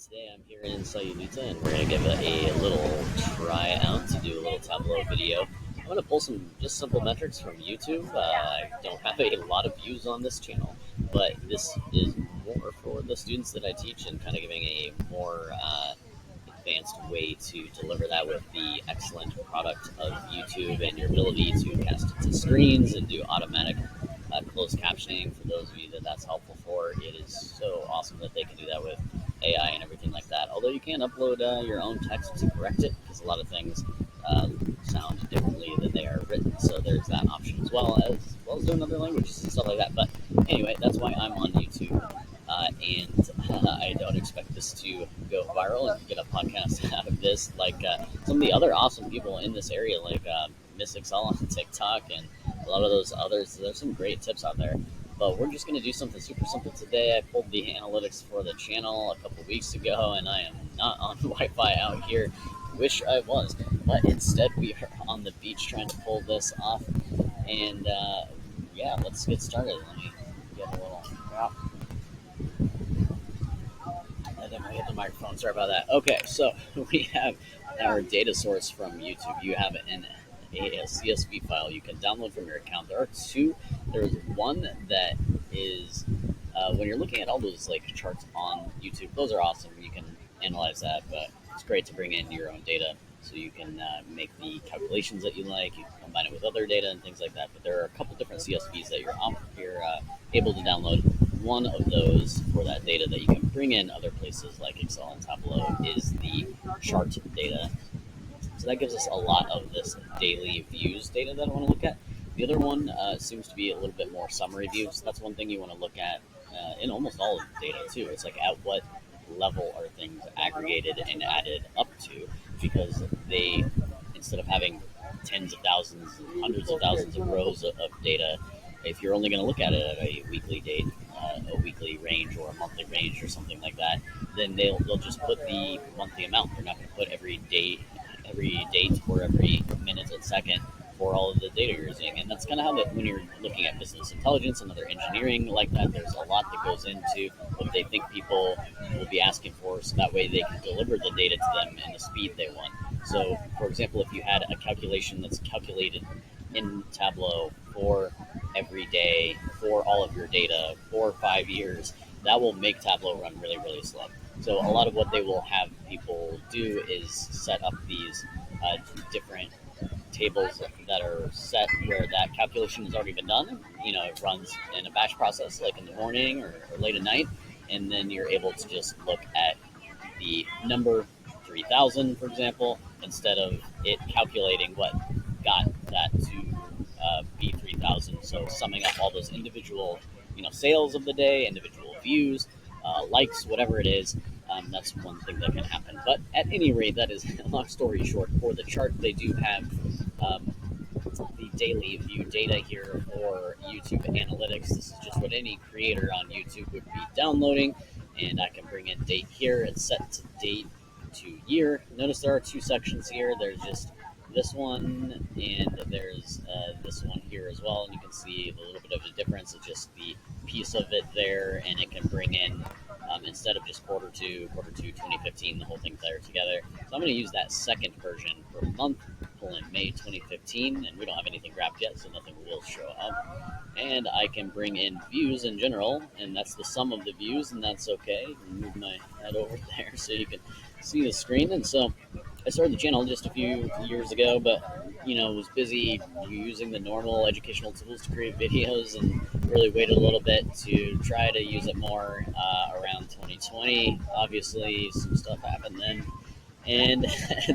Today I'm here in Sayulita and we're going to give a little try out to do a little Tableau video. I'm going to pull some just simple metrics from YouTube. I don't have a lot of views on this channel, but this is more for the students that I teach and kind of giving a more advanced way to deliver that with the excellent product of YouTube and your ability to cast it to screens and do automatic closed captioning for those of you that that's helpful for. It is so awesome that they can do that with AI and everything like that. Although you can upload your own text to correct it, because a lot of things sound differently than they are written. So there's that option as well as doing other languages and stuff like that. But anyway, that's why I'm on YouTube. And I don't expect this to go viral and get a podcast out of this like some of the other awesome people in this area, like Miss Excel on TikTok and a lot of those others. There's some great tips out there. But we're just going to do something super simple today. I pulled the analytics for the channel a couple weeks ago, and I am not on Wi-Fi out here. Wish I was, but instead we are on the beach trying to pull this off. And yeah, let's get started. Let me get a little... I think I hit the microphone. Sorry about that. Okay, so we have our data source from YouTube. You have a CSV file you can download from your account. There are two. There's one that is when you're looking at all those like charts on YouTube. Those are awesome. You can analyze that, but it's great to bring in your own data so you can make the calculations that you like. You can combine it with other data and things like that. But there are a couple different CSVs that you're able to download. One of those for that data that you can bring in other places like Excel and Tableau is the chart data. So that gives us a lot of this daily views data that I want to look at. The other one seems to be a little bit more summary views. That's one thing you want to look at in almost all of the data too. It's like at what level are things aggregated and added up to, because they, instead of having tens of thousands, hundreds of thousands of rows of data, if you're only going to look at it at a weekly date, a weekly range or a monthly range or something like that, then they'll just put the monthly amount. They're not going to put every date or every minute and second for all of the data you're using. And that's kind of how that when you're looking at business intelligence and other engineering like that, there's a lot that goes into what they think people will be asking for, so that way they can deliver the data to them in the speed they want. So, for example, if you had a calculation that's calculated in Tableau for every day, for all of your data, for 5 years, that will make Tableau run really, really slow. So a lot of what they will have people do is set up these different tables that are set where that calculation has already been done. It runs in a batch process, like in the morning or late at night, and then you're able to just look at the number 3000, for example, instead of it calculating what got that to be 3000. So summing up all those individual, sales of the day, individual views, likes, whatever it is. That's one thing that can happen. But at any rate, that is long story short. For the chart, they do have the daily view data here for YouTube Analytics. This is just what any creator on YouTube would be downloading. And I can bring in date here. It's set to date to year. Notice there are two sections here. There's just this one, and there's this one here as well. And you can see a little bit of a difference. It's just the piece of it there, and it can bring in, instead of just quarter two 2015, the whole thing's there together. So I'm going to use that second version for month, pull in May 2015, and we don't have anything grabbed yet, so nothing will show up. And I can bring in views in general, and that's the sum of the views, and that's okay. I can move my head over there so you can see the screen. And so I started the channel just a few years ago, but was busy using the normal educational tools to create videos, and really waited a little bit to try to use it more around 2020. Obviously, some stuff happened then, and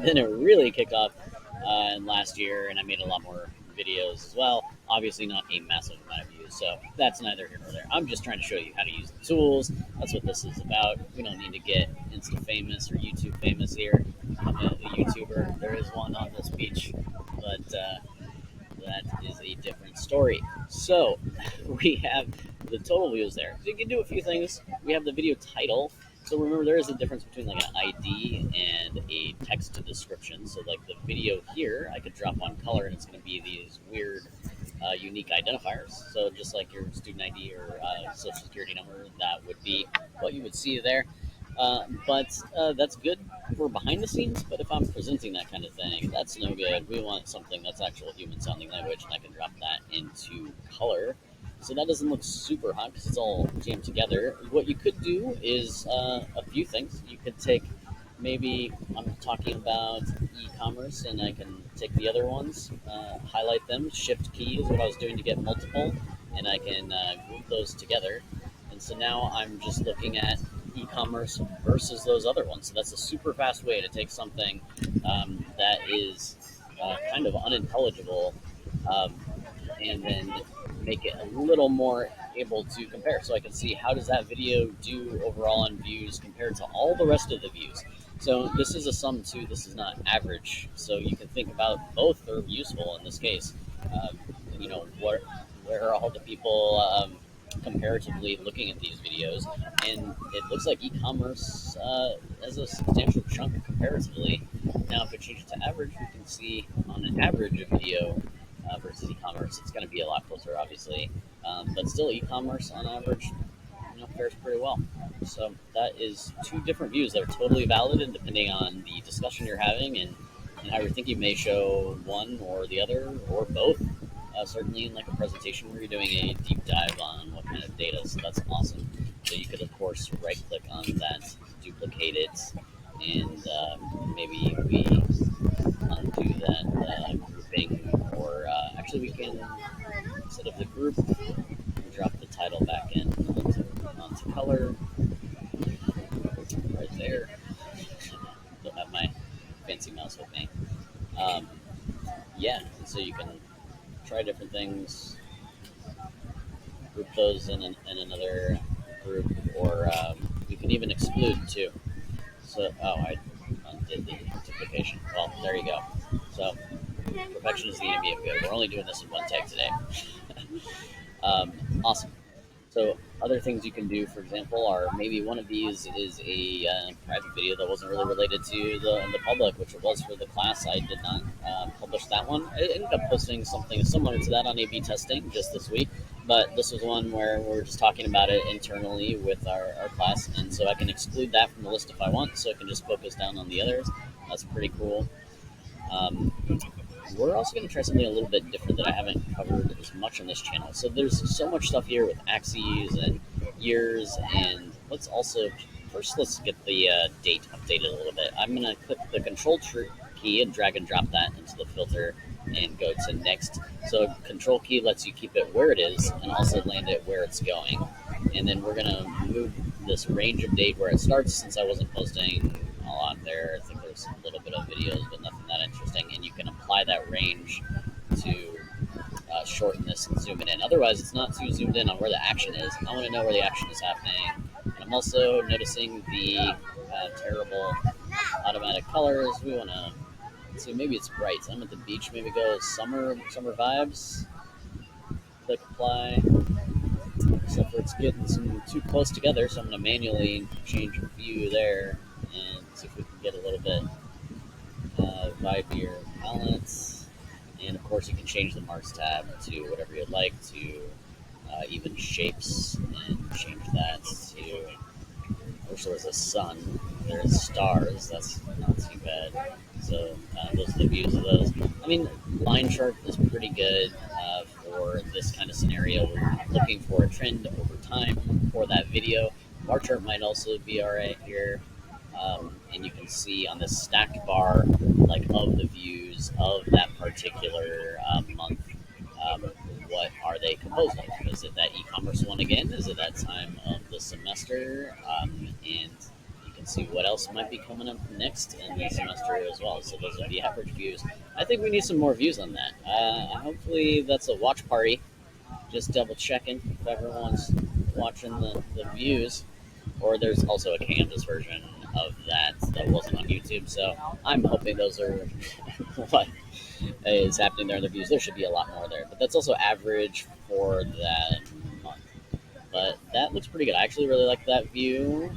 then it really kicked off in last year, and I made a lot more videos as well. Obviously not a massive amount of views, so that's neither here nor there. I'm just trying to show you how to use the tools. That's what this is about. We don't need to get Insta famous or YouTube famous here. I'm a YouTuber. There is one on this beach, but that is a different story. So we have the total views there. So you can do a few things. We have the video title. So remember, there is a difference between like an ID and a text description. So like the video here, I could drop on color and it's going to be these weird unique identifiers. So just like your student ID or social security number, that would be what you would see there. But that's good for behind the scenes. But if I'm presenting that kind of thing, that's no good. We want something that's actual human sounding language, and I can drop that into color. So that doesn't look super hot because it's all jammed together. What you could do is a few things. You could take maybe I'm talking about e-commerce, and I can take the other ones, highlight them. Shift key is what I was doing to get multiple, and I can group those together. And so now I'm just looking at e-commerce versus those other ones. So that's a super fast way to take something that is kind of unintelligible, um, and then make it a little more able to compare. So I can see how does that video do overall on views compared to all the rest of the views. So this is a sum too. This is not average. So you can think about both are useful in this case. Um, where are all the people comparatively looking at these videos? And it looks like e-commerce has a substantial chunk comparatively. Now, if we change it to average, we can see on an average of video versus e-commerce, it's going to be a lot closer, obviously. But still, e-commerce on average, fares pretty well. So that is two different views that are totally valid, and depending on the discussion you're having and how you're thinking, you may show one or the other or both. Certainly, in like a presentation where you're doing a deep dive on what kind of data, so that's awesome. So you could, of course, right-click on that, duplicate it, and maybe we undo that grouping, or actually we can, instead of the group, drop the title back in onto color right there. Don't have my fancy mouse with me. Um, yeah, so you can try different things, group those in another group, or you can even exclude too. So, I undid the multiplication. Well, there you go. So, perfection is the enemy of good. We're only doing this in one take today. Awesome. So other things you can do, for example, are maybe one of these is a private video that wasn't really related to the public, which it was for the class. I did not publish that one. I ended up posting something similar to that on A/B testing just this week, but this was one where we're just talking about it internally with our class, and so I can exclude that from the list if I want, so I can just focus down on the others. That's pretty cool. Um, we're also going to try something a little bit different that I haven't covered as much on this channel. So there's so much stuff here with axes and years, and let's get the date updated a little bit. I'm going to click the control key and drag and drop that into the filter and go to next. So control key lets you keep it where it is and also land it where it's going. And then we're going to move this range of date where it starts, since I wasn't posting a lot there. I think there's a little bit of videos, but nothing that interesting. And you can apply that range to shorten this and zoom it in. Otherwise, it's not too zoomed in on where the action is. I want to know where the action is happening. And I'm also noticing the terrible automatic colors. We want to see, maybe it's bright. I'm at the beach. Maybe go summer vibes. Click apply. Except for it's getting some too close together, so I'm going to manually change view there and see if we can get a little bit vibier balance. And of course, you can change the marks tab to whatever you'd like, to even shapes, and change that to, I wish there was a sun. There's stars. That's not too bad. So those are the views of those. I mean, line chart is pretty good for this kind of scenario. We're looking for a trend over time for that video. Bar chart might also be all right here. And you can see on this stacked bar, like, of the views of that particular month, what are they composed of? Is it that e-commerce one again? Is it that time of the semester? And you can see what else might be coming up next in the semester as well. So those are the average views. I think we need some more views on that. Hopefully that's a watch party. Just double checking if everyone's watching the views. Or there's also a Canvas version of that wasn't on YouTube. So I'm hoping those are what is happening there in the views. There should be a lot more there. But that's also average for that month. But that looks pretty good. I actually really like that view.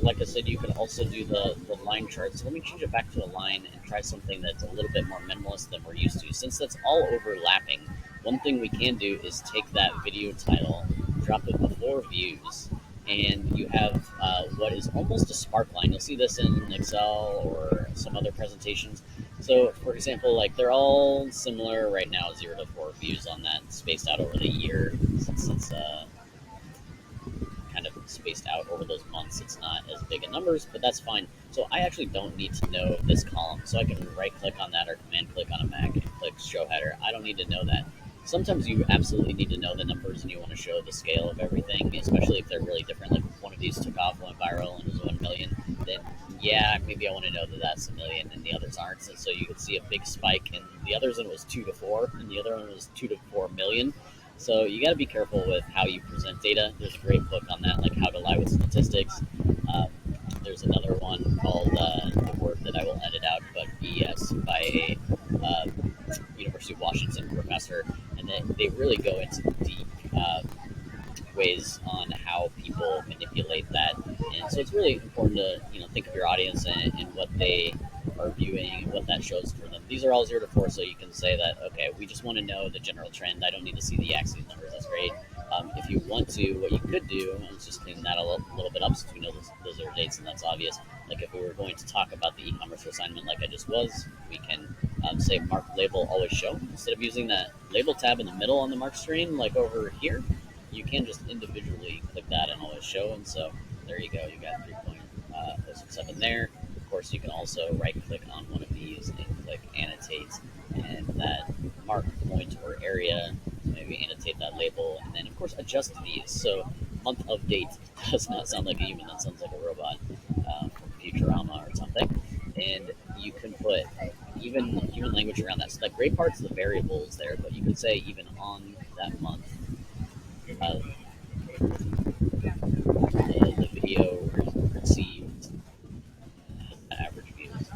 Like I said, you can also do the line chart. So let me change it back to a line and try something that's a little bit more minimalist than we're used to. Since that's all overlapping, one thing we can do is take that video title, drop it before views, and you have what is almost a sparkline. You'll see this in Excel or some other presentations. So, for example, like they're all similar right now, 0 to 4 views on that, spaced out over the year, since it's kind of spaced out over those months. It's not as big in numbers, but that's fine. So I actually don't need to know this column. So I can right click on that or command click on a Mac and click show header. I don't need to know that. Sometimes you absolutely need to know the numbers and you want to show the scale of everything, especially if they're really different. Like if one of these took off, went viral, and was 1 million, then yeah, maybe I want to know that that's a million and the others aren't. And so you could see a big spike in the others, and it was 2 to 4, and the other one was 2 to 4 million. So you got to be careful with how you present data. There's a great book on that, like How to Lie with Statistics. Um, there's another one called the word that I will edit out, but BS by a University of Washington professor, and they really go into deep ways on how people manipulate that. And so it's really important to think of your audience and what they are viewing and what that shows for them. These are all 0 to 4, so you can say that okay, we just want to know the general trend. I don't need to see the axes numbers. That's great. If you want to, what you could do is just clean that a little bit up since we know those are dates and that's obvious. Like if we were going to talk about the e-commerce assignment like I just was, we can say mark label always show. Instead of using that label tab in the middle on the mark screen like over here, you can just individually click that and always show. And so there you go. You got 3.07 there. Of course, you can also right click on one of these and click annotate, and that mark point or area, maybe annotate that label, and then of course adjust these. So month of date does not sound like a human. That sounds like a robot from Futurama or something. And you can put even human language around that. So the great part's the variables there, but you could say even on that month, uh, the video received average views.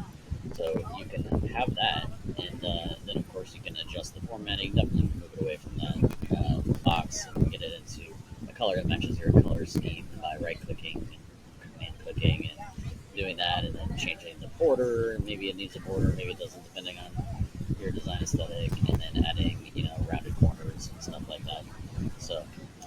So you can have that, and then of course you can adjust the formatting. Definitely move it away from that box and get it into a color that matches your color scheme by right-clicking and command-clicking and doing that, and then changing the border. Maybe it needs a border, maybe it doesn't, depending on your design aesthetic, and then adding rounded corners and stuff like that. So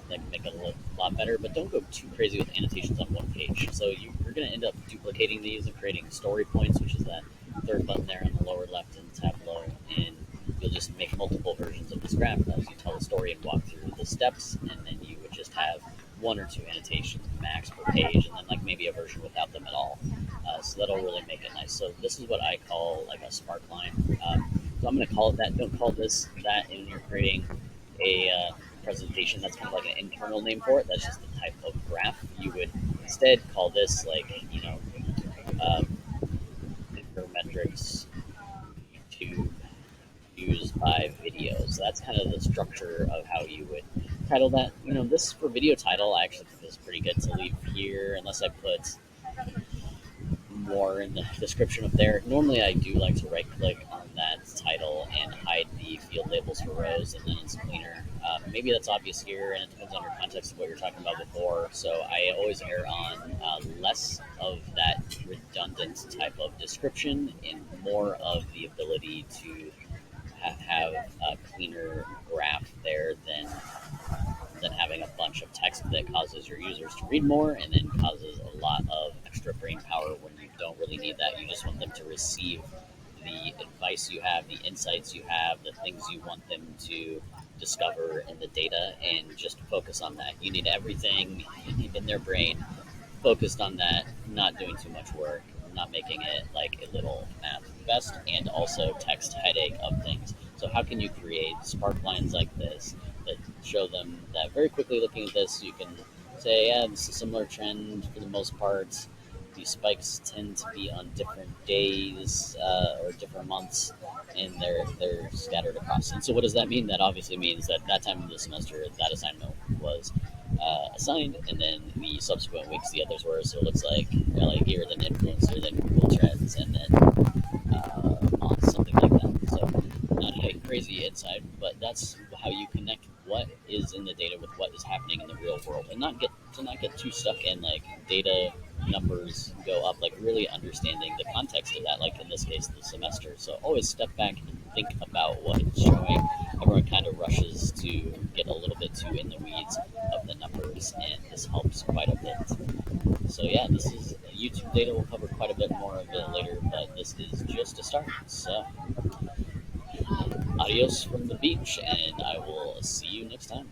that can make it look a lot better, but don't go too crazy with annotations on one page. So you're going to end up duplicating these and creating story points, which is that third button there on the lower left in Tableau, and you'll just make multiple versions of this graph as you tell the story and walk through the steps, and then you would just have 1 or 2 annotations max per page, and then like maybe a version without them at all. So that'll really make it nice. So this is what I call like a sparkline. So I'm going to call it that. Don't call this that when you're creating a presentation. That's kind of like an internal name for it. That's just the type of graph. You would instead call this like um, metrics YouTube used by videos. So that's kind of the structure of how you would title that. This for video title, I actually think is pretty good to leave here, unless I put more in the description up there. Normally, I do like to right-click on that title and hide the field labels for rows, and then it's cleaner. Maybe that's obvious here, and it depends on your context of what you're talking about before. So I always err on less of that redundant type of description and more of the ability to have a cleaner graph there than having a bunch of text that causes your users to read more and then causes a lot of extra brain power when you don't really need that. You just want them to receive the advice you have, the insights you have, the things you want them to discover in the data, and just focus on that. You need everything in their brain focused on that, not doing too much work, not making it like a little math fest, and also text headache of things. So how can you create spark lines like this that show them that very quickly looking at this, you can say, yeah, this is a similar trend for the most part. These spikes tend to be on different days or different months, and they're scattered across. And so what does that mean? That obviously means that that time of the semester, that assignment was assigned, and then the subsequent weeks the others were. So it looks like here, then influencer, then Google Trends, and then on something like that. So not a crazy insight, but that's how you connect what is in the data with what is happening in the real world, and not get too stuck in like data numbers go up, like really understanding the context of that, like in this case, the semester. So always step back and think about what it's showing. Everyone kind of rushes to get a little bit too in the weeds of the numbers, and this helps quite a bit. So yeah, this is YouTube data. We'll cover quite a bit more of it later, but this is just a start. So adios from the beach, and I will see you next time.